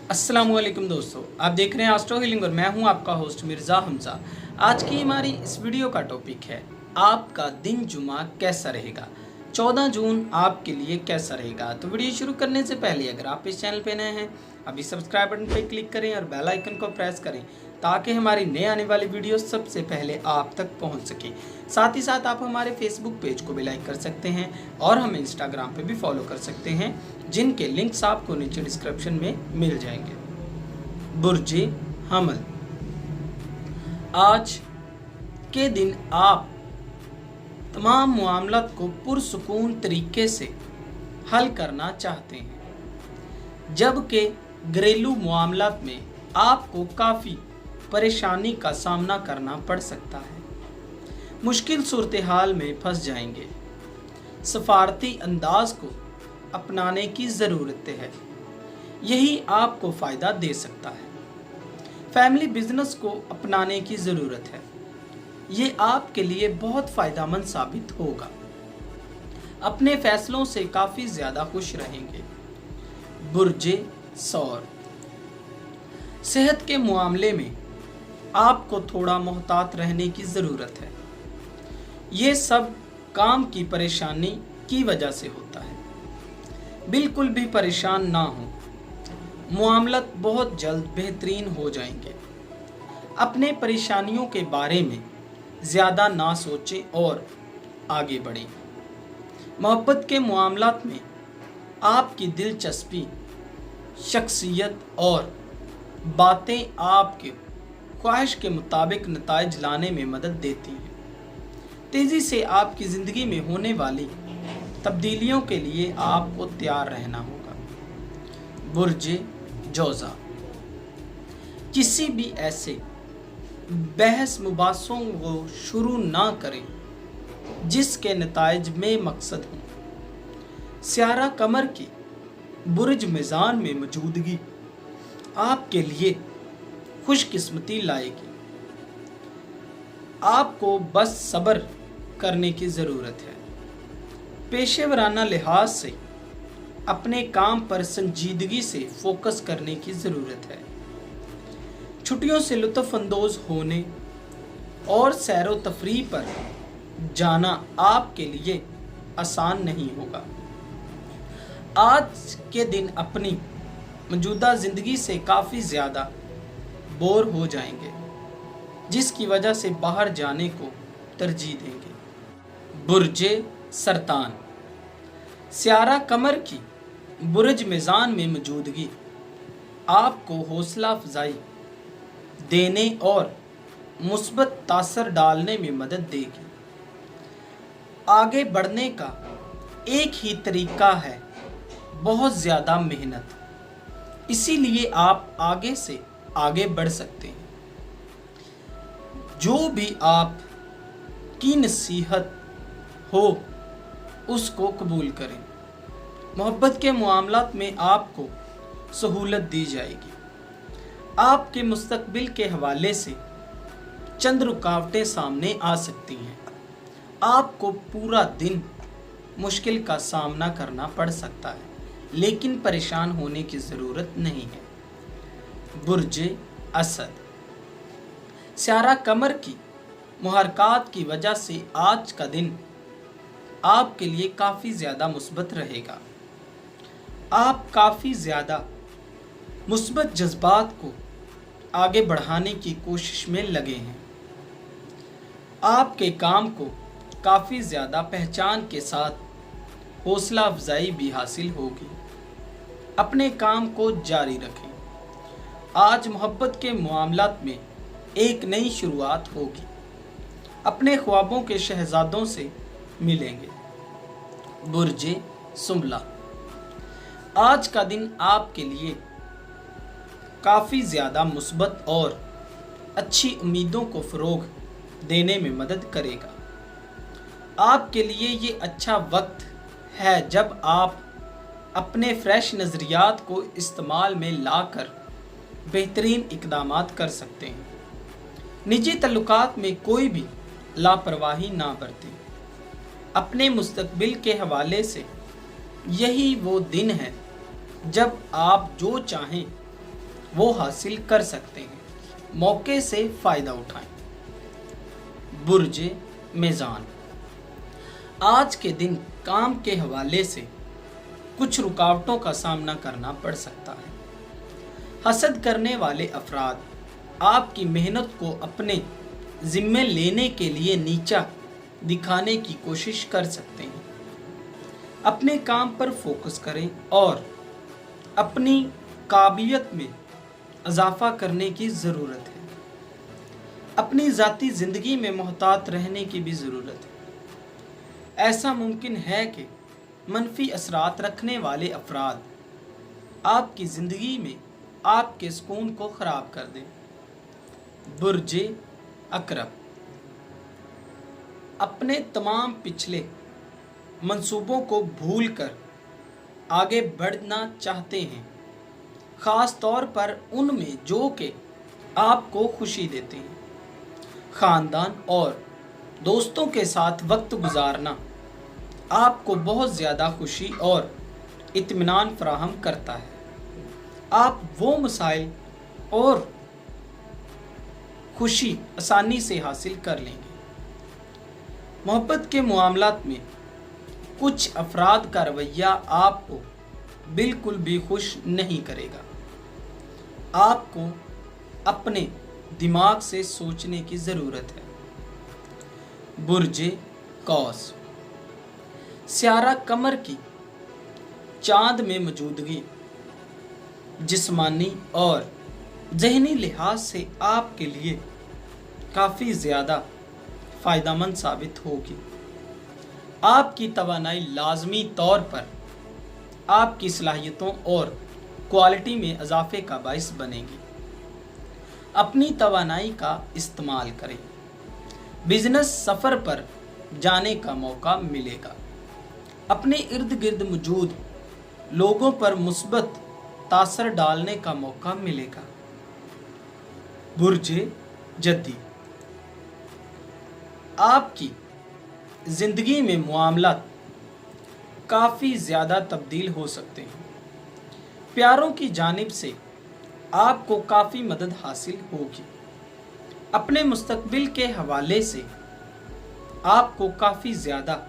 अस्सलामुअलैकुम दोस्तों, आप देख रहे हैं एस्ट्रो हीलिंग और मैं हूं आपका होस्ट मिर्ज़ा हमजा। आज की हमारी इस वीडियो का टॉपिक है आपका दिन जुमा कैसा रहेगा। 14 जून आपके लिए कैसा रहेगा। तो वीडियो शुरू करने से पहले अगर आप इस चैनल पे नए हैं अभी सब्सक्राइब बटन पे क्लिक करें और बेल आइकन को प्रेस करें ताकि हमारी नए आने वाली वीडियो सबसे पहले आप तक पहुंच सके। साथ ही साथ आप हमारे फेसबुक पेज को भी लाइक कर सकते हैं और हमें इंस्टाग्राम पे भी फॉलो कर सकते हैं, जिनके लिंक्स आपको नीचे डिस्क्रिप्शन में मिल जाएंगे। बुर्जे हमल, आज के दिन आप तमाम मामलात को पुरसुकून तरीके से हल करना चाहते हैं, जबकि घरेलू मामलात में आपको काफ़ी परेशानी का सामना करना पड़ सकता है। मुश्किल सूरत हाल में फंस जाएंगे। सफारती अंदाज को अपनाने की ज़रूरत है, यही आपको फ़ायदा दे सकता है। फैमिली बिजनेस को अपनाने की ज़रूरत है, ये आपके लिए बहुत फ़ायदेमंद साबित होगा। अपने फैसलों से काफ़ी ज़्यादा खुश रहेंगे। बुर्जे सौर, सेहत के मामले में आपको थोड़ा मोहतात रहने की ज़रूरत है। ये सब काम की परेशानी की वजह से होता है। बिल्कुल भी परेशान ना हो, मामलत बहुत जल्द बेहतरीन हो जाएंगे। अपने परेशानियों के बारे में ज़्यादा ना सोचें और आगे बढ़ें। मोहब्बत के मामलात में आपकी दिलचस्पी, शख्सियत और बातें आपके ख्वाहिश के मुताबिक नताइज लाने में मदद देती हैं। तेज़ी से आपकी ज़िंदगी में होने वाली तब्दीलियों के लिए आपको तैयार रहना होगा। बुर्जे जोज़ा, किसी भी ऐसे बहस मुबासों को शुरू ना करें जिसके नताइज में मकसद हो। सियारा कमर की बुर्ज मीज़ान में मौजूदगी आपके लिए खुशकिस्मती लाएगी। आपको बस सब्र करने की ज़रूरत है। पेशेवराना लिहाज से अपने काम पर संजीदगी से फोकस करने की ज़रूरत है। छुट्टियों से लुत्फ़ अंदोज़ होने और सैरो तफरीह पर जाना आपके लिए आसान नहीं होगा। आज के दिन अपनी मौजूदा ज़िंदगी से काफ़ी ज़्यादा बोर हो जाएंगे, जिसकी वजह से बाहर जाने को तरजीह देंगे। बुर्जे सरतान, सियारा कमर की बुर्ज मीज़ान में मौजूदगी आपको हौसला अफजाई देने और मुस्बत तासर डालने में मदद देगी। आगे बढ़ने का एक ही तरीका है, बहुत ज़्यादा मेहनत। इसीलिए आप आगे से आगे बढ़ सकते हैं। जो भी आप की नसीहत हो उसको कबूल करें। मोहब्बत के मामलात में आपको सहूलत दी जाएगी। आपके मुस्तकबिल के हवाले से चंद रुकावटें सामने आ सकती हैं। आपको पूरा दिन मुश्किल का सामना करना पड़ सकता है, लेकिन परेशान होने की ज़रूरत नहीं है। बुर्जे असद, सियारा कमर की मुहरकात की वजह से आज का दिन आपके लिए काफ़ी ज़्यादा मुस्बत रहेगा। आप काफ़ी ज़्यादा मुस्बत जज्बात को आगे बढ़ाने की कोशिश में लगे हैं। आपके काम को काफ़ी ज़्यादा पहचान के साथ हौसला अफजाई भी हासिल होगी। अपने काम को जारी रखें। आज मोहब्बत के मामलात में एक नई शुरुआत होगी। अपने ख्वाबों के शहजादों से मिलेंगे। बुर्जे सुमला, आज का दिन आपके लिए काफ़ी ज़्यादा मुस्बत और अच्छी उम्मीदों को फ़रोग देने में मदद करेगा। आपके लिए ये अच्छा वक्त है जब आप अपने फ्रेश नज़रियात को इस्तेमाल में लाकर बेहतरीन इक़दामात कर सकते हैं। निजी तल्लुकात में कोई भी लापरवाही ना बरतें। अपने मुस्तकबिल के हवाले से यही वो दिन है जब आप जो चाहें वो हासिल कर सकते हैं। मौके से फ़ायदा उठाएं। बुर्ज मेज़ान, आज के दिन काम के हवाले से कुछ रुकावटों का सामना करना पड़ सकता है। हसद करने वाले अफराद आपकी मेहनत को अपने जिम्मे लेने के लिए नीचा दिखाने की कोशिश कर सकते हैं। अपने काम पर फोकस करें और अपनी काबिलियत में इजाफा करने की ज़रूरत है। अपनी ज़ाती ज़िंदगी में मोहतात रहने की भी ज़रूरत है। ऐसा मुमकिन है कि मनफी असरात रखने वाले अफराद आपकी ज़िंदगी में आपके सुकून को ख़राब कर दें। बुर्ज अकरब, अपने तमाम पिछले मंसूबों को भूलकर आगे बढ़ना चाहते हैं, ख़ास तौर पर उनमें जो कि आपको खुशी देते हैं। ख़ानदान और दोस्तों के साथ वक्त गुजारना आपको बहुत ज़्यादा खुशी और इत्मीनान फराहम करता है। आप वो मसाइल और खुशी आसानी से हासिल कर लेंगे। मोहब्बत के मामलात में कुछ अफराद का रवैया आपको बिल्कुल भी खुश नहीं करेगा। आपको अपने दिमाग से सोचने की ज़रूरत है। बुर्ज कौस, सियारा कमर की चांद में मौजूदगी जिस्मानी और ज़हनी लिहाज से आपके लिए काफ़ी ज़्यादा फ़ायदेमंद साबित होगी। आपकी तवानाई लाजमी तौर पर आपकी सलाहियतों और क्वालिटी में इजाफे का बाइस बनेगी। अपनी तवानाई का इस्तेमाल करें। बिजनेस सफ़र पर जाने का मौका मिलेगा। अपने इर्द गिर्द मौजूद लोगों पर मुस्बत तासर डालने का मौका मिलेगा। बुर्ज जद्दी, आपकी ज़िंदगी में मामलात काफ़ी ज़्यादा तब्दील हो सकते हैं। प्यारों की जानिब से आपको काफ़ी मदद हासिल होगी। अपने मुस्तकबिल के हवाले से आपको काफ़ी ज़्यादा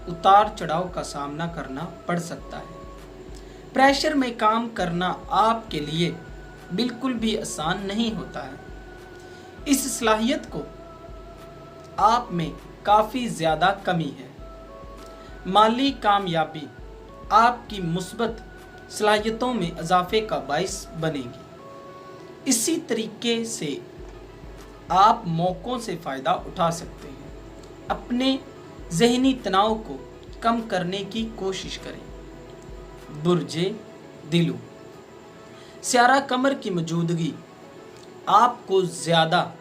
उतार चढ़ाव का सामना करना पड़ सकता है। प्रेशर में काम करना आपके लिए बिल्कुल भी आसान नहीं होता है। इस सलाहियत को आप में काफ़ी ज़्यादा कमी है। माली कामयाबी आपकी मुस्बत सलाहियतों में इजाफे का बाइस बनेगी। इसी तरीके से आप मौक़ों से फ़ायदा उठा सकते हैं। अपने ज़हनी तनाव को कम करने की कोशिश करें। बुर्ज दिलू, सियारा कमर की मौजूदगी आपको ज़्यादा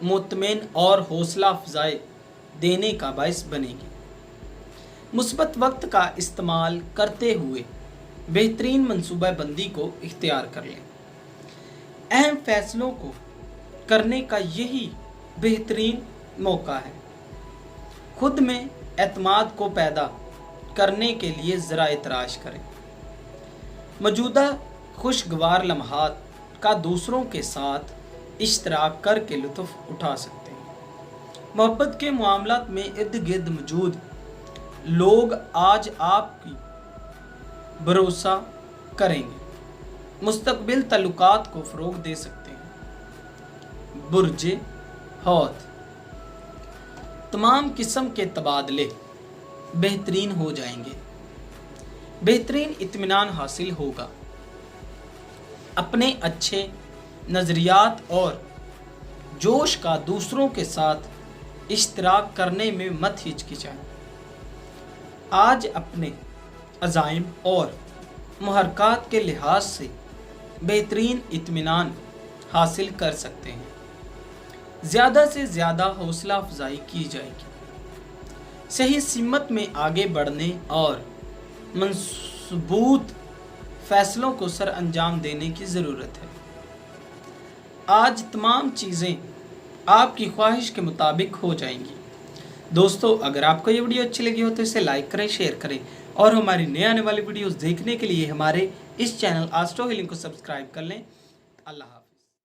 मुतमईन और हौसला अफजाई देने का बाइस बनेगी। मुस्बत वक्त का इस्तेमाल करते हुए बेहतरीन मंसूबा बंदी को इख्तियार कर लें। अहम फैसलों को करने का यही बेहतरीन मौका है। खुद में एतमाद को पैदा करने के लिए ज़राए तलाश करें। मौजूदा खुशगवार लम्हात का दूसरों के साथ इश्तराक करके लुत्फ़ उठा सकते हैं। मोहब्बत के मामलात में इर्द गिर्द मौजूद लोग आज आपकी भरोसा करेंगे। मुस्तकबिल तल्लुकात को फ़रोग दे सकते हैं। बुर्ज हौत, तमाम किस्म के तबादले बेहतरीन हो जाएंगे। बेहतरीन इत्मीनान हासिल होगा। अपने अच्छे नज़रियात और जोश का दूसरों के साथ इश्तराक करने में मत हिचकिचाएं। आज अपने अज़ाइम और मुहरकात के लिहाज से बेहतरीन इत्मीनान हासिल कर सकते हैं। ज़्यादा से ज़्यादा हौसला अफजाई की जाएगी। सही सिमत में आगे बढ़ने और मजबूत फैसलों को सर अंजाम देने की ज़रूरत है। आज तमाम चीज़ें आपकी ख्वाहिश के मुताबिक हो जाएंगी। दोस्तों, अगर आपको ये वीडियो अच्छी लगी हो तो इसे लाइक करें, शेयर करें और हमारी नए आने वाली वीडियोस देखने के लिए हमारे इस चैनल एस्ट्रो हीलिंग को सब्सक्राइब कर लें। اللہ حافظ.